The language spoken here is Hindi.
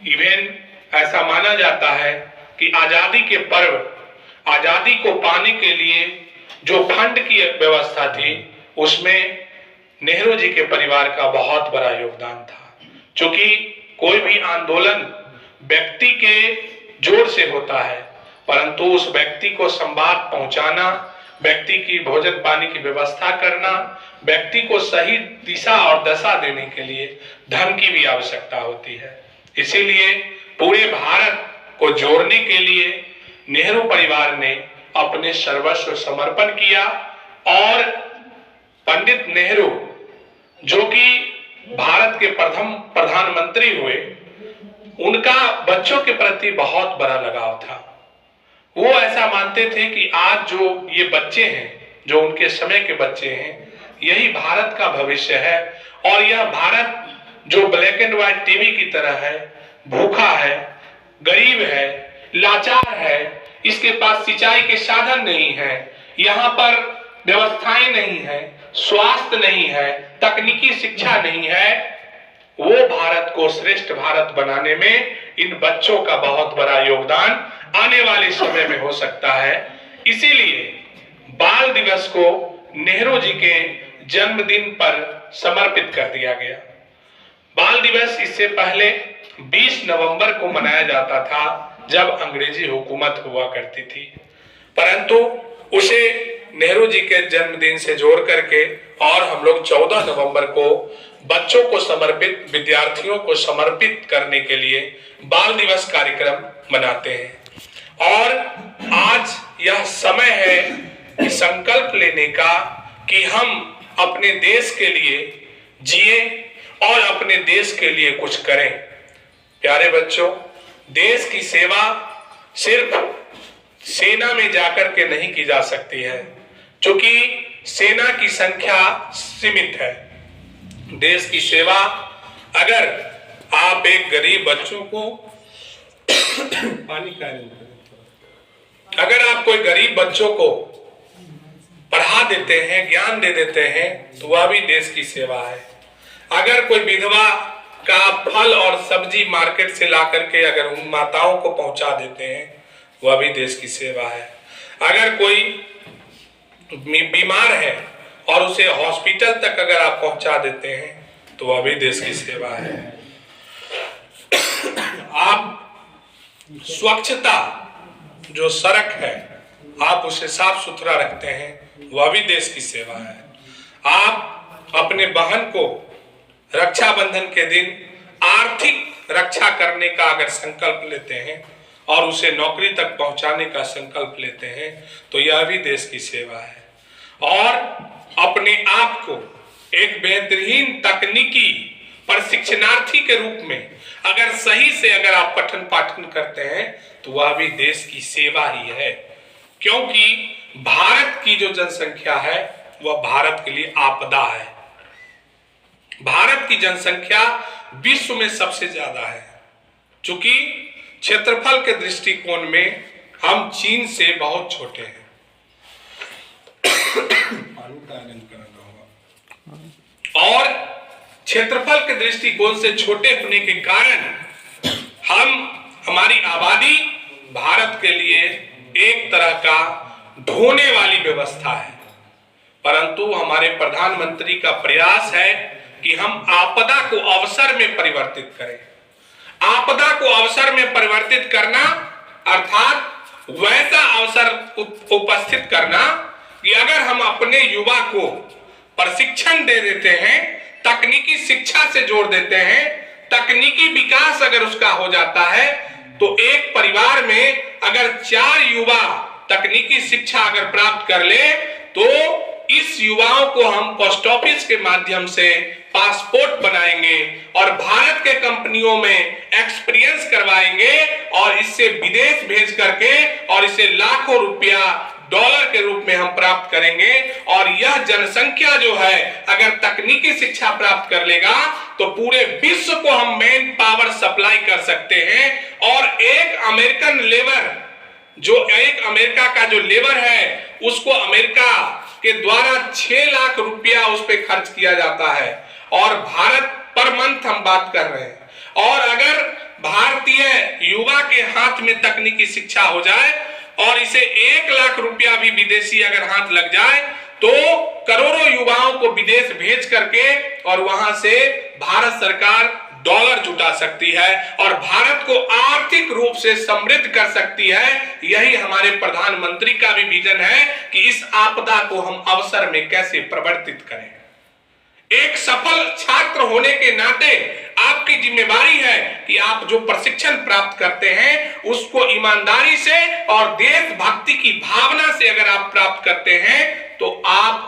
इवन ऐसा माना जाता है कि आजादी के पर्व, आजादी को पाने के लिए जो फंड की व्यवस्था थी उसमें नेहरू जी के परिवार का बहुत बड़ा योगदान था। क्योंकि कोई भी आंदोलन व्यक्ति के जोर से होता है, परंतु उस व्यक्ति को संवाद पहुंचाना, व्यक्ति की भोजन पानी की व्यवस्था करना, व्यक्ति को सही दिशा और दशा देने के लिए धन की भी आवश्यकता होती है। इसीलिए पूरे भारत को जोड़ने के लिए नेहरू परिवार ने अपने सर्वस्व समर्पण किया और पंडित नेहरू, जो कि भारत के प्रथम प्रधानमंत्री हुए, उनका बच्चों के प्रति बहुत बड़ा लगाव था। वो ऐसा मानते थे कि आज जो ये बच्चे हैं, जो उनके समय के बच्चे हैं, यही भारत का भविष्य है। और यह भारत जो ब्लैक एंड व्हाइट टीवी की तरह है, भूखा है, गरीब है, लाचार है, इसके पास सिंचाई के साधन नहीं है, यहाँ पर व्यवस्थाएं नहीं है, स्वास्थ्य नहीं है, तकनीकी शिक्षा नहीं है, वो भारत को श्रेष्ठ भारत बनाने में इन बच्चों का बहुत बड़ा योगदान आने वाले समय में हो सकता है। इसीलिए बाल दिवस को नेहरू जी के जन्मदिन पर समर्पित कर दिया गया। बाल दिवस इससे पहले 20 नवंबर को मनाया जाता था, जब अंग्रेजी हुकूमत हुआ करती थी, परंतु उसे नेहरू जी के जन्मदिन से जोड़ करके और हम लोग 14 नवंबर को बच्चों को समर्पित, विद्यार्थियों को समर्पित करने के लिए बाल दिवस कार्यक्रम मनाते हैं। और आज यह समय है कि संकल्प लेने का कि हम अपने देश के लिए जिए और अपने देश के लिए कुछ करें। प्यारे बच्चों, देश की सेवा सिर्फ सेना में जाकर के नहीं की जा सकती है, क्योंकि सेना की संख्या सीमित है। देश की सेवा, अगर आप एक गरीब बच्चों को पानी का, अगर आप कोई गरीब बच्चों को पढ़ा देते हैं, ज्ञान दे देते हैं, तो वह भी देश की सेवा है। अगर कोई विधवा का फल और सब्जी मार्केट से ला करके अगर उन माताओं को पहुंचा देते हैं, वह भी देश की सेवा है। अगर कोई बीमार है और उसे हॉस्पिटल तक अगर आप पहुंचा देते हैं, तो वह भी देश की सेवा है। आप स्वच्छता, जो सड़क है, आप उसे साफ सुथरा रखते हैं, वह भी देश की सेवा है। आप अपने बहन को रक्षाबंधन के दिन आर्थिक रक्षा करने का अगर संकल्प लेते हैं और उसे नौकरी तक पहुंचाने का संकल्प लेते हैं, तो यह भी देश की सेवा है। और अपने आप को एक बेहतरीन तकनीकी प्रशिक्षणार्थी के रूप में अगर सही से अगर आप पठन पाठन करते हैं, तो वह भी देश की सेवा ही है। क्योंकि भारत की जो जनसंख्या है वह भारत के लिए आपदा है। भारत की जनसंख्या विश्व में सबसे ज्यादा है, क्योंकि क्षेत्रफल के दृष्टिकोण में हम चीन से बहुत छोटे हैं। और क्षेत्रफल के दृष्टिकोण से छोटे होने के कारण हमारी आबादी भारत के लिए एक तरह का ढोने वाली व्यवस्था है। परंतु हमारे प्रधानमंत्री का प्रयास है कि हम आपदा को अवसर में परिवर्तित करें। आपदा को अवसर में परिवर्तित करना अर्थात वैसा अवसर उपस्थित करना कि अगर हम अपने युवा को प्रशिक्षण दे देते हैं, तकनीकी शिक्षा से जोड़ देते हैं, तकनीकी विकास अगर उसका हो जाता है, तो एक परिवार में अगर 4 युवा तकनीकी शिक्षा अगर प्राप्त कर ले, तो इस युवाओं को हम पोस्ट ऑफिस के माध्यम से पासपोर्ट बनाएंगे और भारत के कंपनियों में एक्सपीरियंस करवाएंगे और इससे विदेश भेज करके और इसे लाखों रुपया डॉलर के रूप में हम प्राप्त करेंगे। और यह जनसंख्या जो है अगर तकनीकी शिक्षा प्राप्त कर लेगा, तो पूरे विश्व को हम मैन पावर सप्लाई कर सकते हैं। और एक अमेरिकन लेबर, जो एक अमेरिका का जो लेबर है, उसको अमेरिका के द्वारा 6 लाख रुपया उस पर खर्च किया जाता है। और भारत पर मंथ हम बात कर रहे हैं। और अगर युवा के हाथ में तकनीकी शिक्षा हो जाए और इसे 1 लाख रुपया भी विदेशी अगर हाथ लग जाए तो करोड़ों युवाओं को विदेश भेज करके और वहां से भारत सरकार डॉलर जुटा सकती है और भारत को आर्थिक रूप से समृद्ध कर सकती है। यही हमारे प्रधानमंत्री का भी विजन है कि इस आपदा को हम अवसर में कैसे परिवर्तित करें। एक सफल छात्र होने के नाते आपकी जिम्मेवारी है कि आप जो प्रशिक्षण प्राप्त करते हैं उसको ईमानदारी से और देशभक्ति की भावना से अगर आप प्राप्त करते हैं तो आप